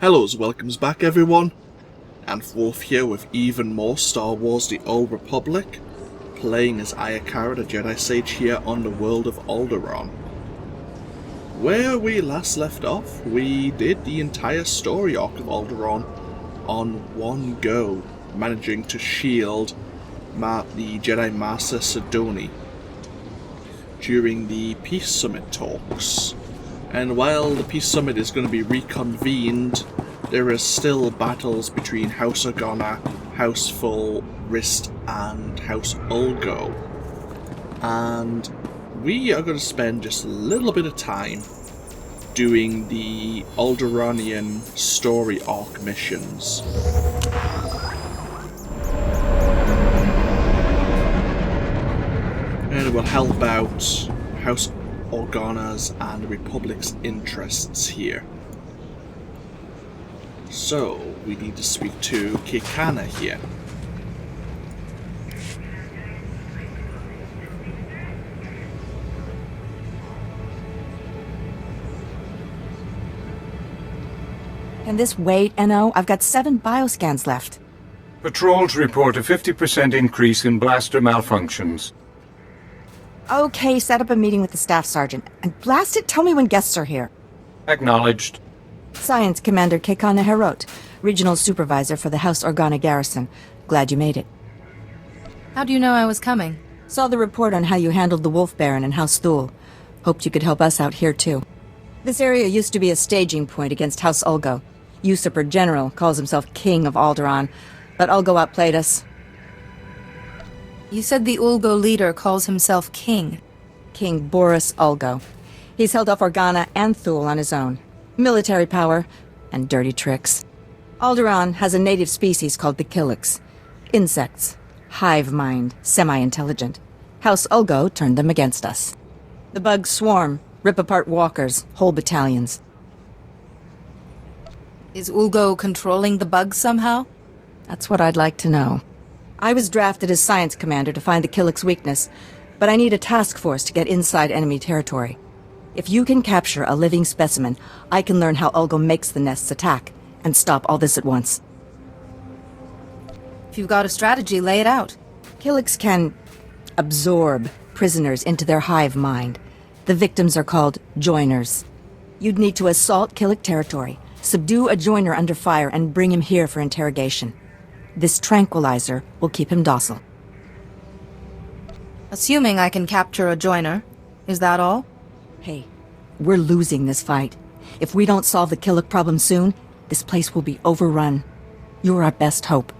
Hellos, welcomes back everyone. AnthWolf here with even more Star Wars The Old Republic, playing as Ayakara, the Jedi Sage, here on the world of Alderaan. Where we last left off, we did the entire story arc of Alderaan on one go, managing to shield the Jedi Master Sidoni during the Peace Summit talks. And while the Peace Summit is going to be reconvened, there are still battles between House Organa, House Full, Rist, and House Ulgo. And we are going to spend just a little bit of time doing the Alderaanian story arc missions. And it will help out House Organa's and the Republic's interests here. So, we need to speak to Kekana here. Can this wait, NO? I've got 7 bioscans left. Patrols report a 50% increase in blaster malfunctions. Okay, set up a meeting with the staff sergeant. And blast it, tell me when guests are here. Acknowledged. Science Commander Kekana Herot, Regional Supervisor for the House Organa Garrison. Glad you made it. How do you know I was coming? Saw the report on how you handled the Wolf Baron and House Thule. Hoped you could help us out here too. This area used to be a staging point against House Ulgo. Usurper General calls himself King of Alderaan, but Ulgo outplayed us. You said the Ulgo leader calls himself King. King Boris Ulgo. He's held off Organa and Thule on his own. Military power and dirty tricks. Alderaan has a native species called the Killiks. Insects. Hive mind. Semi-intelligent. House Ulgo turned them against us. The bugs swarm, rip apart walkers, whole battalions. Is Ulgo controlling the bugs somehow? That's what I'd like to know. I was drafted as science commander to find the Killiks' weakness, but I need a task force to get inside enemy territory. If you can capture a living specimen, I can learn how Ulgo makes the nests attack, and stop all this at once. If you've got a strategy, lay it out. Killiks can absorb prisoners into their hive mind. The victims are called joiners. You'd need to assault Killik territory, subdue a joiner under fire, and bring him here for interrogation. This tranquilizer will keep him docile. Assuming I can capture a joiner, is that all? Hey, we're losing this fight. If we don't solve the Killik problem soon, this place will be overrun. You're our best hope,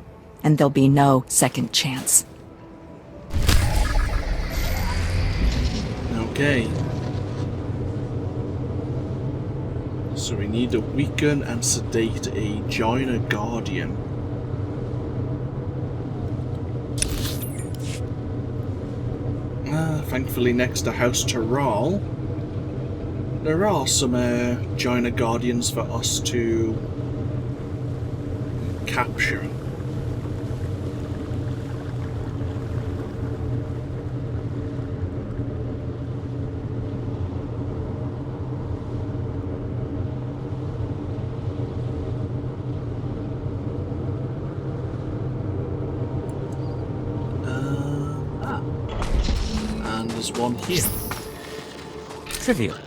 and there'll be no second chance. Okay. So we need to weaken and sedate a joiner guardian. Thankfully next to House Taral, there are some joiner guardians for us to capture. There's one here. Trivial.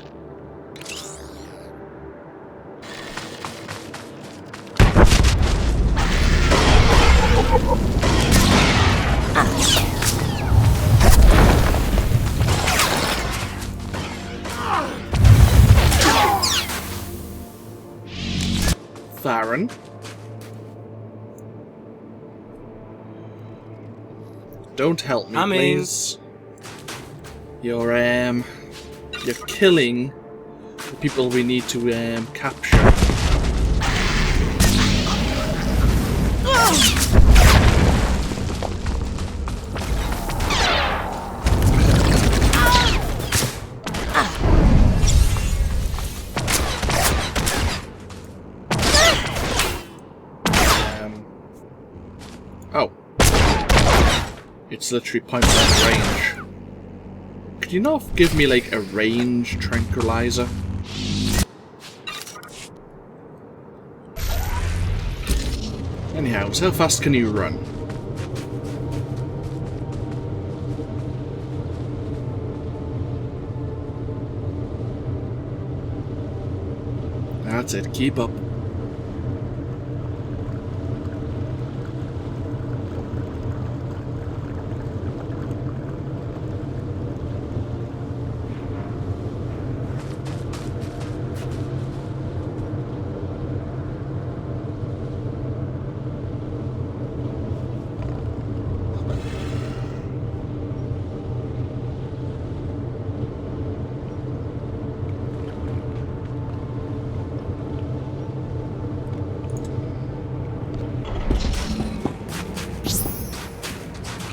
Theron. Don't help me, please. You're killing the people we need to capture. Oh. It's literally point blank range. Could you not give me, like, a range tranquilizer? Anyhow, so how fast can you run? That's it, keep up.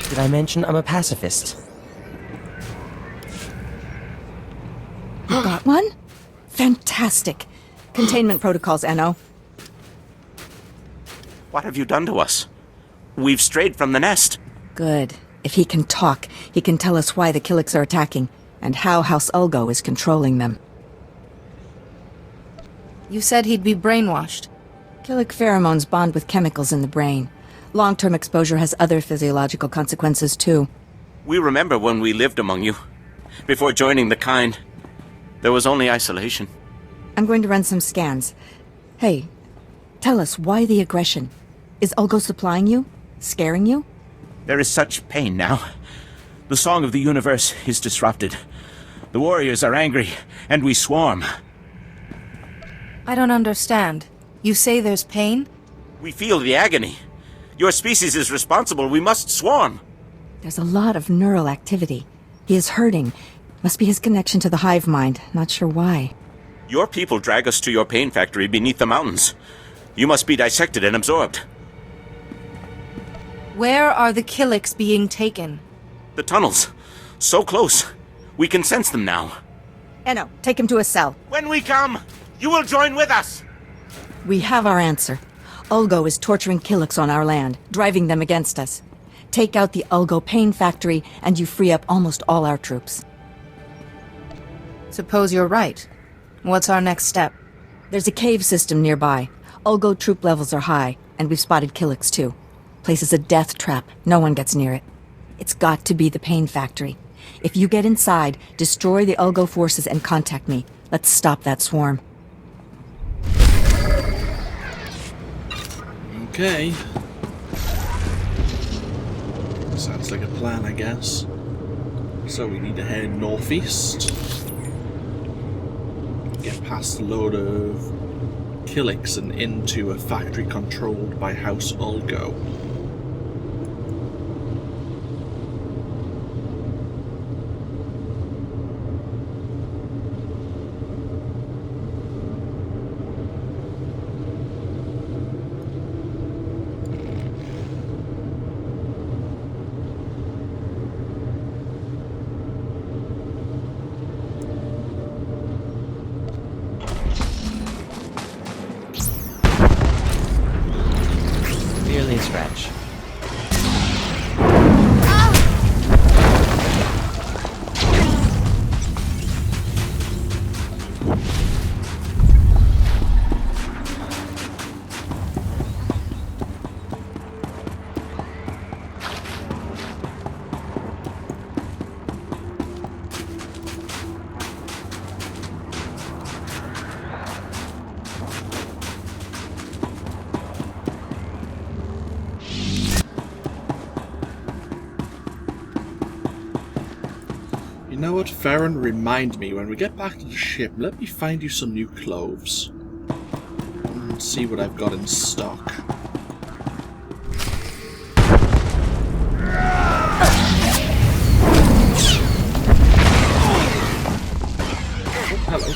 Did I mention I'm a pacifist? Got one? Fantastic. Containment protocols, NO. What have you done to us? We've strayed from the nest. Good. If he can talk, he can tell us why the Killiks are attacking, and how House Ulgo is controlling them. You said he'd be brainwashed. Killik pheromones bond with chemicals in the brain. Long-term exposure has other physiological consequences, too. We remember when we lived among you. Before joining the kind, there was only isolation. I'm going to run some scans. Hey, tell us, why the aggression? Is Ulgo supplying you? Scaring you? There is such pain now. The song of the universe is disrupted. The warriors are angry, and we swarm. I don't understand. You say there's pain? We feel the agony. Your species is responsible. We must swarm. There's a lot of neural activity. He is hurting. Must be his connection to the hive mind. Not sure why. Your people drag us to your pain factory beneath the mountains. You must be dissected and absorbed. Where are the Killiks being taken? The tunnels. So close. We can sense them now. Eno, take him to a cell. When we come, you will join with us. We have our answer. Ulgo is torturing Killiks on our land, driving them against us. Take out the Ulgo pain factory, and you free up almost all our troops. Suppose you're right. What's our next step? There's a cave system nearby. Ulgo troop levels are high, and we've spotted Killiks too. Place is a death trap. No one gets near it. It's got to be the pain factory. If you get inside, destroy the Ulgo forces and contact me. Let's stop that swarm. Okay. Sounds like a plan, I guess. So we need to head northeast. Get past a load of Killiks and into a factory controlled by House Ulgo. Merely a scratch. You know what, Farron? Remind me, when we get back to the ship, let me find you some new clothes. And see what I've got in stock. Oh, hello.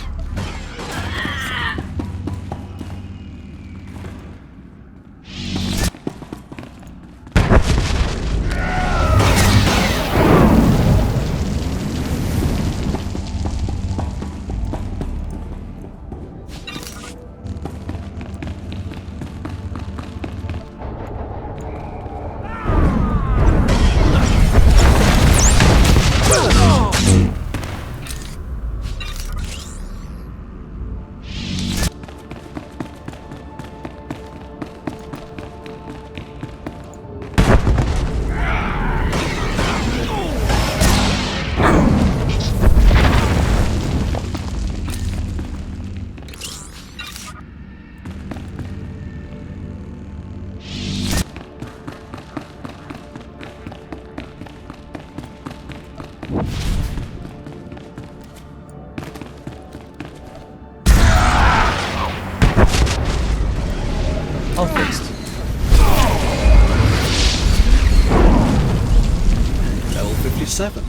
7.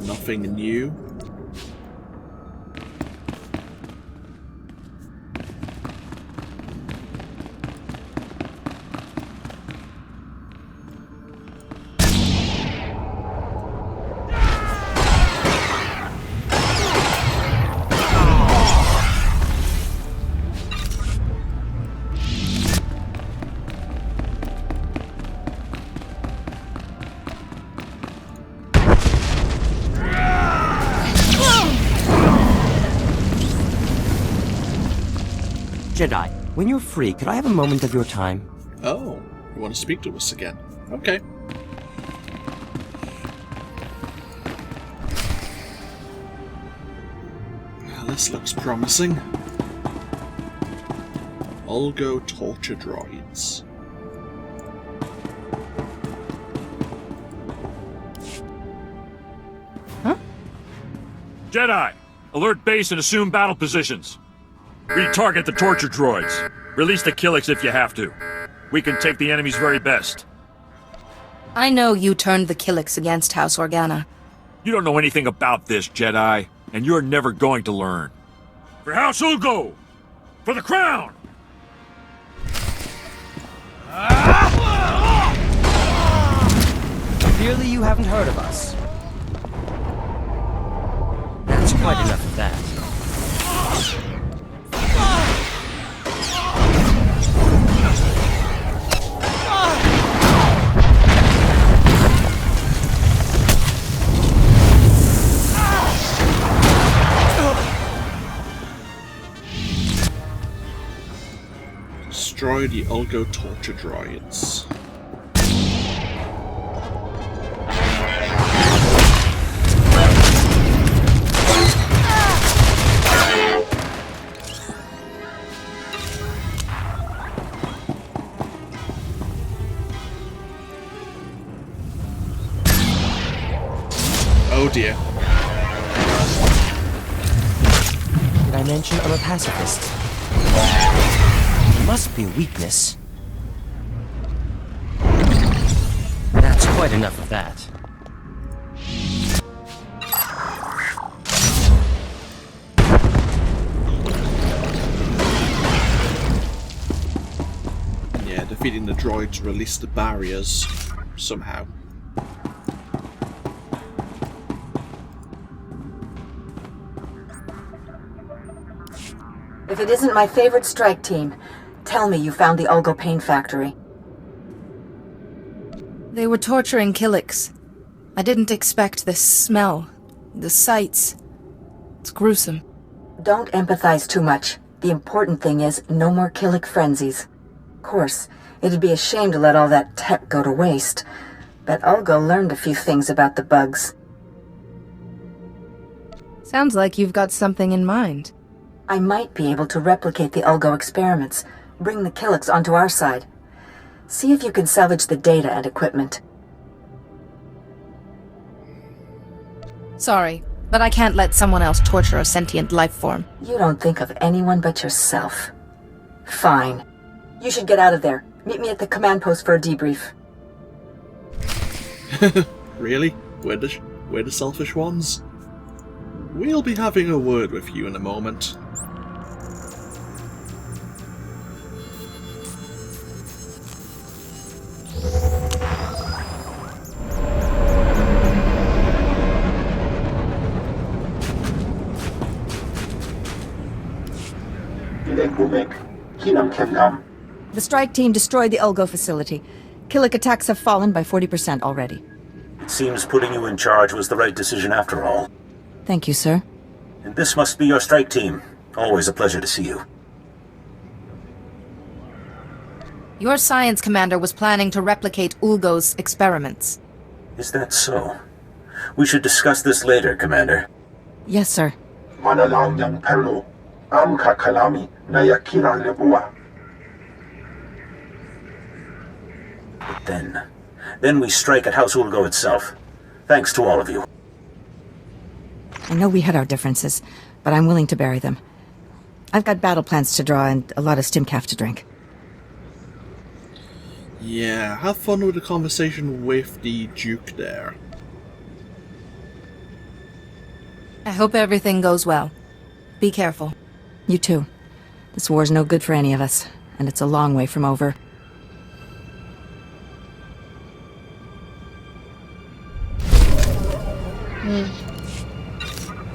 Nothing new. Jedi, when you're free, could I have a moment of your time? Oh, you want to speak to us again? Okay. Now, this looks promising. Ulgo torture droids. Huh? Jedi! Alert base and assume battle positions. Retarget the torture droids. Release the Killiks if you have to. We can take the enemy's very best. I know you turned the Killiks against House Organa. You don't know anything about this, Jedi, and you're never going to learn. For House Ulgo! For the crown! Clearly you haven't heard of us. That's quite enough of that. Destroy the Ulgo torture droids. Oh dear. Did I mention I'm a pacifist? It must be weakness. That's quite enough of that. Yeah, defeating the droids released the barriers somehow. If it isn't my favorite strike team, tell me you found the Ulgo Pain Factory. They were torturing Killiks. I didn't expect this smell, the sights. It's gruesome. Don't empathize too much. The important thing is no more Killik frenzies. Of course, it'd be a shame to let all that tech go to waste, but Ulgo learned a few things about the bugs. Sounds like you've got something in mind. I might be able to replicate the Ulgo experiments, bring the Killiks onto our side. See if you can salvage the data and equipment. Sorry, but I can't let someone else torture a sentient life form. You don't think of anyone but yourself. Fine. You should get out of there. Meet me at the command post for a debrief. Really? We're the selfish ones? We'll be having a word with you in a moment. The strike team destroyed the Ulgo facility. Killik attacks have fallen by 40% already. It seems putting you in charge was the right decision after all. Thank you, sir. And this must be your strike team. Always a pleasure to see you. Your science commander was planning to replicate Ulgo's experiments. Is that so? We should discuss this later, Commander. Yes, sir. But then we strike at House Ulgo itself. Thanks to all of you. I know we had our differences, but I'm willing to bury them. I've got battle plans to draw and a lot of stimcaf to drink. Yeah, have fun with the conversation with the Duke there. I hope everything goes well. Be careful. You too. This war's no good for any of us, and it's a long way from over.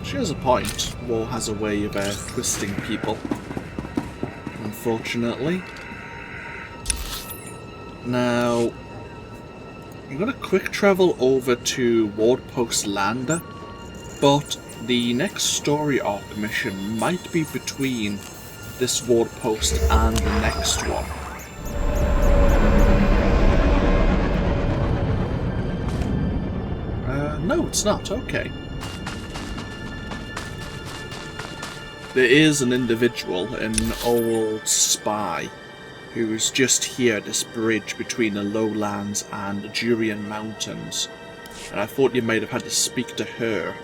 She has a point. War has a way of twisting people. Unfortunately. Now, I'm going to quick travel over to Wardpost Lander, but the next story arc mission might be between this Wardpost and the next one. No, it's not. Okay. There is an individual, an old spy, who is just here at this bridge between the lowlands and the Durian Mountains, and I thought you might have had to speak to her.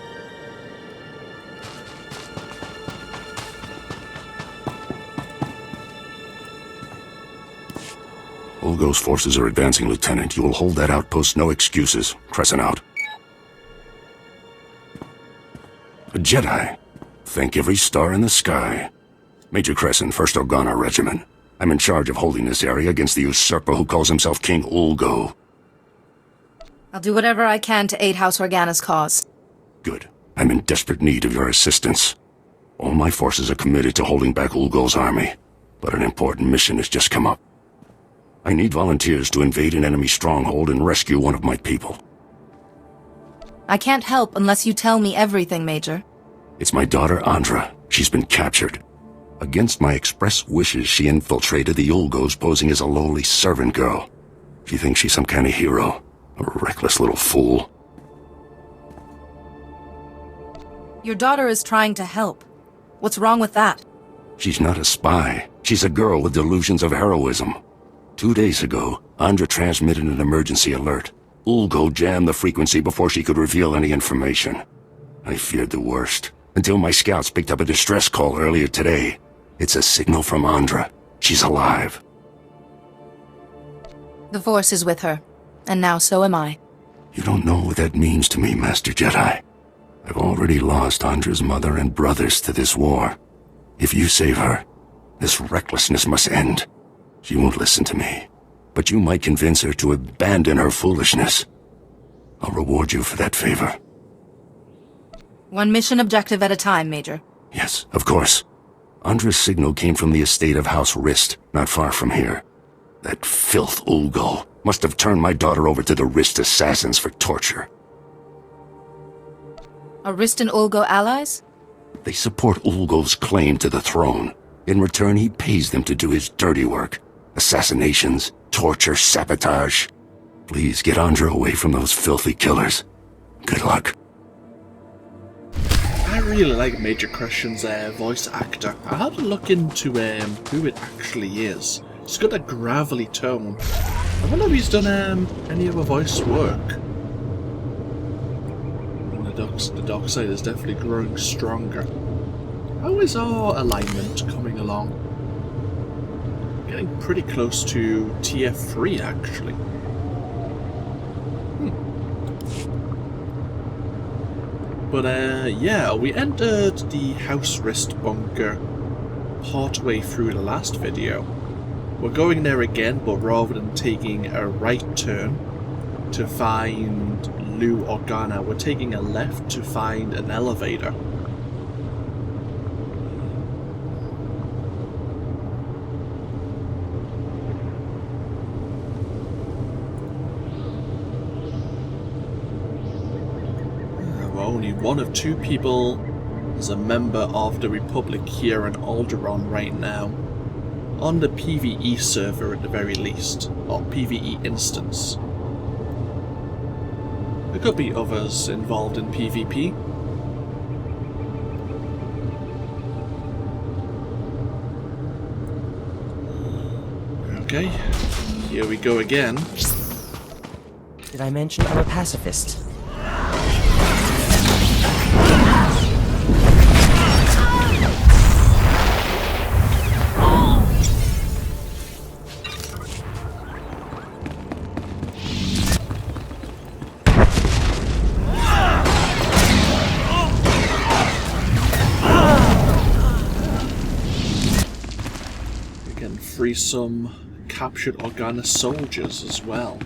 Ulgo's forces are advancing, Lieutenant. You will hold that outpost, no excuses. Crescent out. A Jedi. Thank every star in the sky. Major Crescent, 1st Organa Regiment. I'm in charge of holding this area against the usurper who calls himself King Ulgo. I'll do whatever I can to aid House Organa's cause. Good. I'm in desperate need of your assistance. All my forces are committed to holding back Ulgo's army, but an important mission has just come up. I need volunteers to invade an enemy stronghold and rescue one of my people. I can't help unless you tell me everything, Major. It's my daughter, Andra. She's been captured. Against my express wishes, she infiltrated the Ulgos posing as a lowly servant girl. She thinks she's some kind of hero. A reckless little fool. Your daughter is trying to help. What's wrong with that? She's not a spy. She's a girl with delusions of heroism. 2 days ago, Andra transmitted an emergency alert. Ulgo jammed the frequency before she could reveal any information. I feared the worst, until my scouts picked up a distress call earlier today. It's a signal from Andra. She's alive. The Force is with her, and now so am I. You don't know what that means to me, Master Jedi. I've already lost Andra's mother and brothers to this war. If you save her, this recklessness must end. She won't listen to me, but you might convince her to abandon her foolishness. I'll reward you for that favor. One mission objective at a time, Major. Yes, of course. Andra's signal came from the estate of House Rist, not far from here. That filth Ulgo must have turned my daughter over to the Rist assassins for torture. Are Rist and Ulgo allies? They support Ulgo's claim to the throne. In return, he pays them to do his dirty work. Assassinations, torture, sabotage. Please get Andra away from those filthy killers. Good luck. I really like Major Crescent's voice actor. I had to look into who it actually is. He's got a gravelly tone. I wonder if he's done any other voice work. The dark side is definitely growing stronger. How is our alignment coming along? Getting pretty close to TF3 actually. But yeah, we entered the House Rist bunker partway through the last video. We're going there again, but rather than taking a right turn to find Lew Organa, we're taking a left to find an elevator. Only one of two people is a member of the Republic here in Alderaan right now. On the PvE server at the very least, or PvE instance. There could be others involved in PvP. Okay, here we go again. Did I mention I'm a pacifist? free some captured Organa soldiers as well.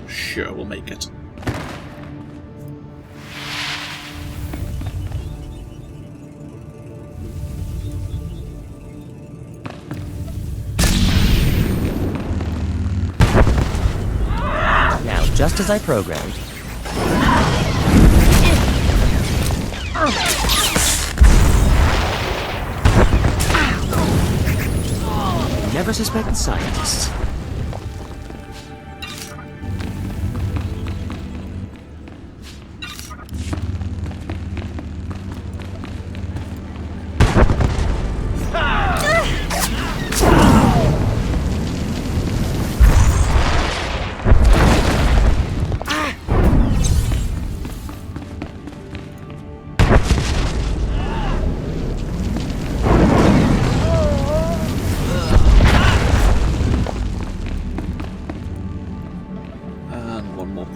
Sure, we'll make it. Now, just as I programmed. Never suspected scientists.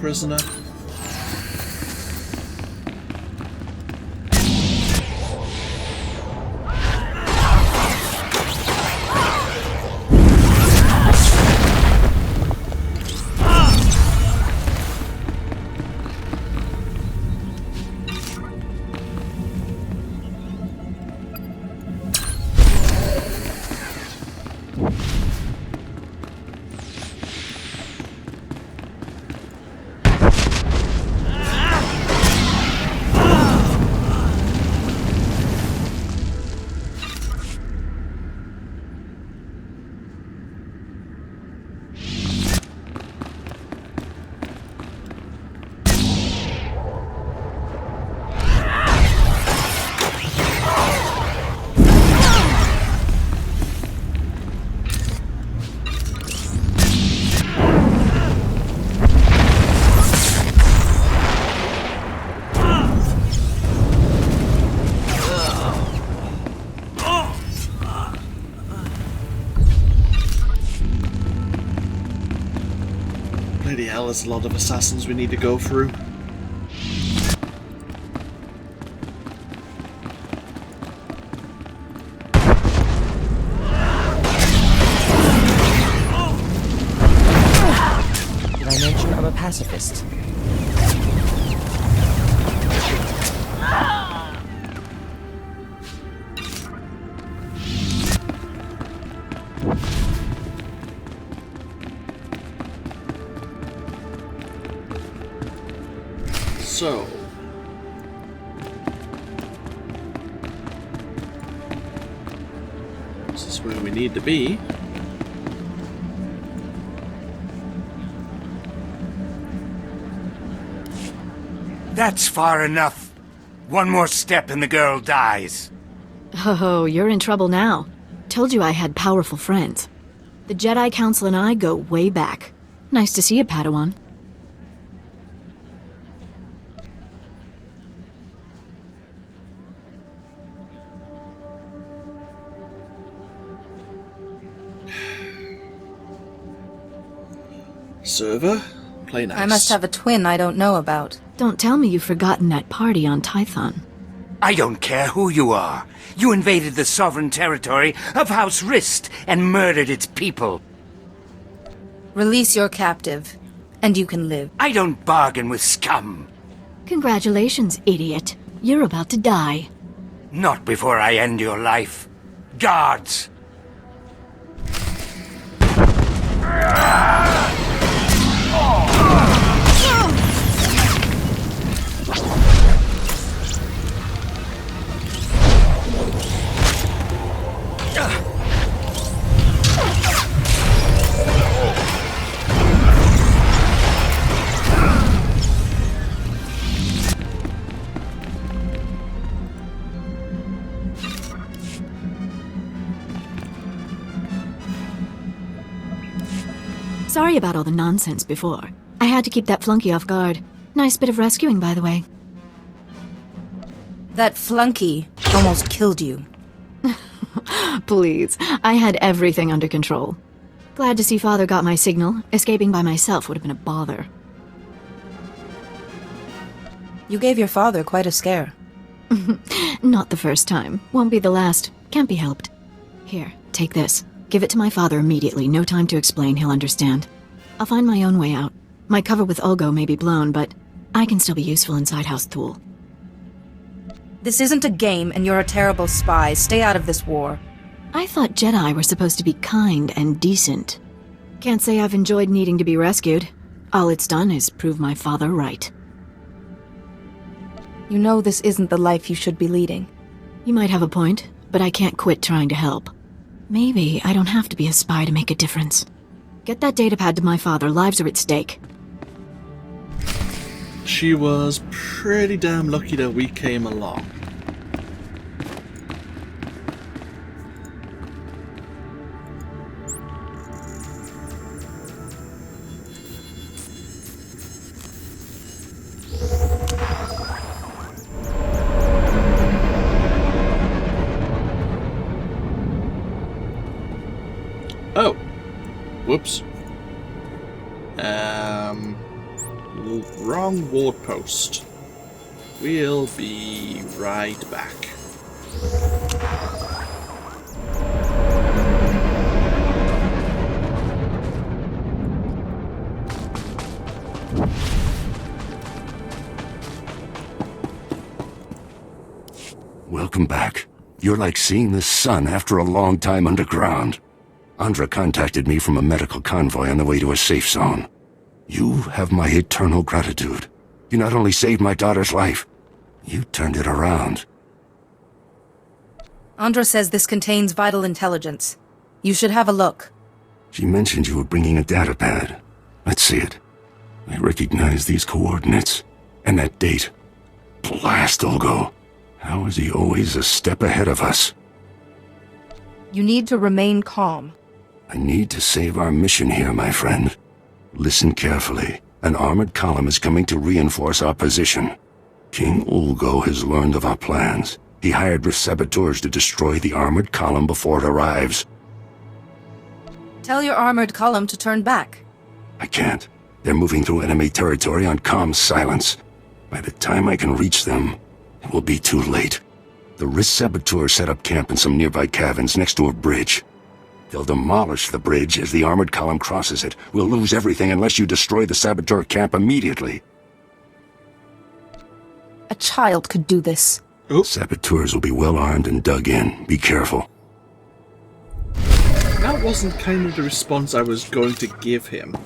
Prisoner. Bloody hell, there's a lot of assassins we need to go through. Did I mention I'm a pacifist? So, this is where we need to be. That's far enough. One more step and the girl dies. Oh, you're in trouble now. Told you I had powerful friends. The Jedi Council and I go way back. Nice to see you, Padawan. Server? Play nice. I must have a twin I don't know about. Don't tell me you've forgotten that party on Tython. I don't care who you are. You invaded the sovereign territory of House Rist and murdered its people. Release your captive, and you can live. I don't bargain with scum. Congratulations, idiot. You're about to die. Not before I end your life. Guards! Sorry about all the nonsense before. I had to keep that flunky off guard. Nice bit of rescuing, by the way. That flunky almost killed you. Please, I had everything under control. Glad to see Father got my signal. Escaping by myself would have been a bother. You gave your father quite a scare. Not the first time. Won't be the last. Can't be helped. Here, take this. Give it to my father immediately. No time to explain. He'll understand. I'll find my own way out. My cover with Ulgo may be blown, but I can still be useful inside House Thule. This isn't a game, and you're a terrible spy. Stay out of this war. I thought Jedi were supposed to be kind and decent. Can't say I've enjoyed needing to be rescued. All it's done is prove my father right. You know this isn't the life you should be leading. You might have a point, but I can't quit trying to help. Maybe I don't have to be a spy to make a difference. Get that datapad to my father. Lives are at stake. She was pretty damn lucky that we came along. Oh, whoops. Wrong ward post. We'll be right back. Welcome back. You're like seeing the sun after a long time underground. Andra contacted me from a medical convoy on the way to a safe zone. You have my eternal gratitude. You not only saved my daughter's life, you turned it around. Andra says this contains vital intelligence. You should have a look. She mentioned you were bringing a datapad. Let's see it. I recognize these coordinates. And that date. Blast, Ulgo. How is he always a step ahead of us? You need to remain calm. I need to save our mission here, my friend. Listen carefully. An armored column is coming to reinforce our position. King Ulgo has learned of our plans. He hired SWTORs to destroy the armored column before it arrives. Tell your armored column to turn back. I can't. They're moving through enemy territory on comm silence. By the time I can reach them, it will be too late. The Rist SWTOR set up camp in some nearby caverns next to a bridge. They'll demolish the bridge as the armored column crosses it. We'll lose everything unless you destroy the SWTOR camp immediately. A child could do this. SWTORs will be well armed and dug in. Be careful. That wasn't kind of the response I was going to give him.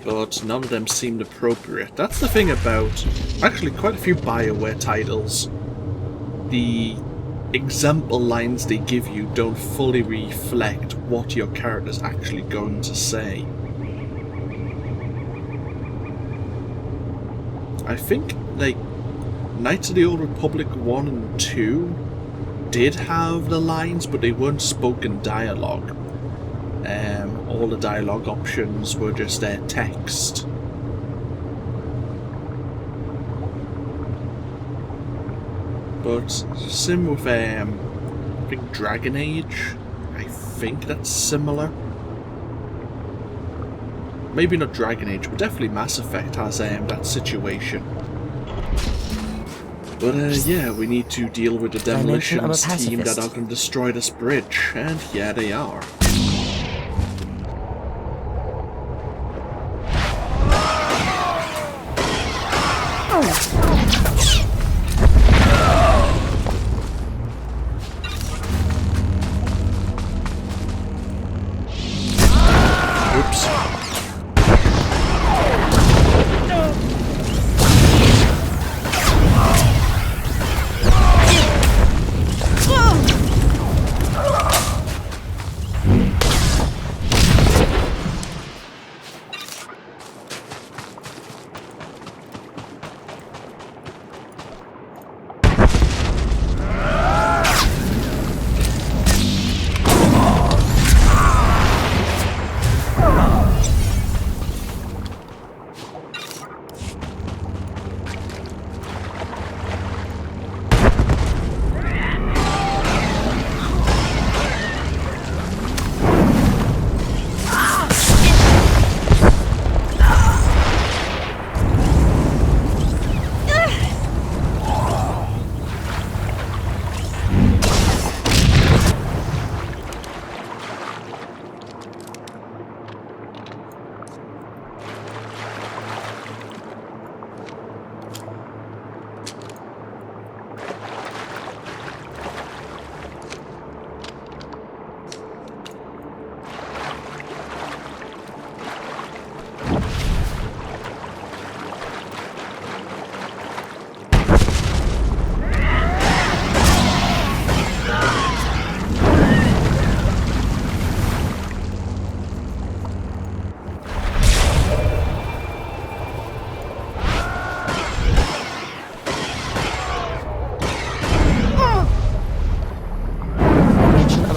But none of them seemed appropriate. That's the thing about actually quite a few BioWare titles. The example lines they give you don't fully reflect what your character's actually going to say. I think, like, Knights of the Old Republic 1 and 2 did have the lines, but they weren't spoken dialogue. All the dialogue options were just text. But sim with I think Dragon Age, I think that's similar. Maybe not Dragon Age, but definitely Mass Effect has that situation. But yeah, we need to deal with the demolitions team that are going to destroy this bridge, and yeah, they are. Oops.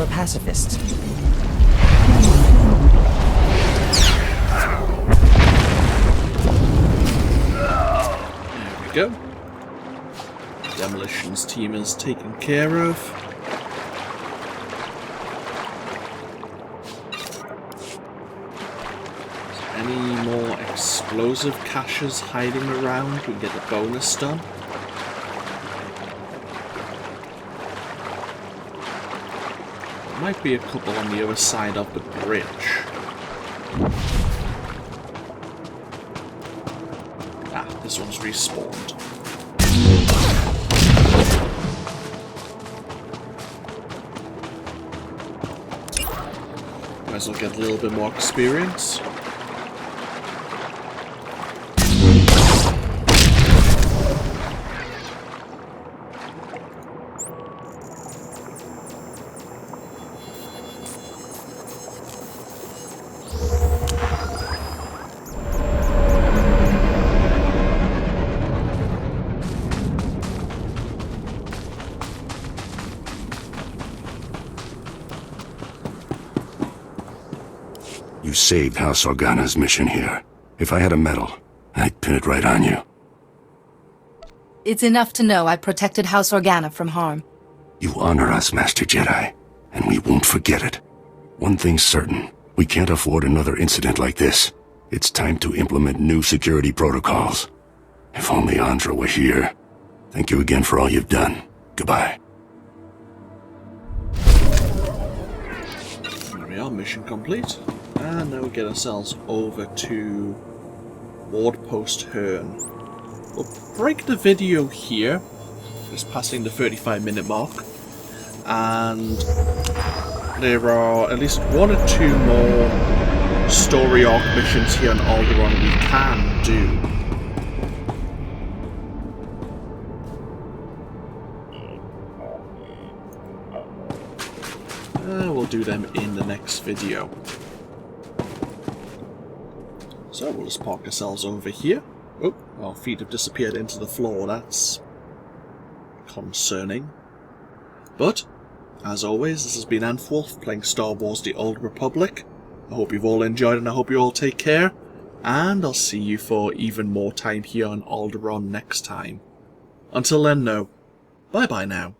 Pacifist. There we go. Demolitions team is taken care of. Any more explosive caches hiding around? We can get the bonus done. Might be a couple on the other side of the bridge. Ah, this one's respawned. Might as well get a little bit more experience. You saved House Organa's mission here. If I had a medal, I'd pin it right on you. It's enough to know I protected House Organa from harm. You honor us, Master Jedi, and we won't forget it. One thing's certain, we can't afford another incident like this. It's time to implement new security protocols. If only Andra were here. Thank you again for all you've done. Goodbye. There we are, mission complete. And now we get ourselves over to Ward Post Hearn. We'll break the video here, just passing the 35-minute mark. And there are at least one or two more story arc missions here on Alderaan we can do. We'll do them in the next video. So we'll just park ourselves over here. Oh, our feet have disappeared into the floor. That's concerning. But, as always, this has been AnthWolf playing Star Wars The Old Republic. I hope you've all enjoyed and I hope you all take care. And I'll see you for even more time here on Alderaan next time. Until then, no. Bye-bye now.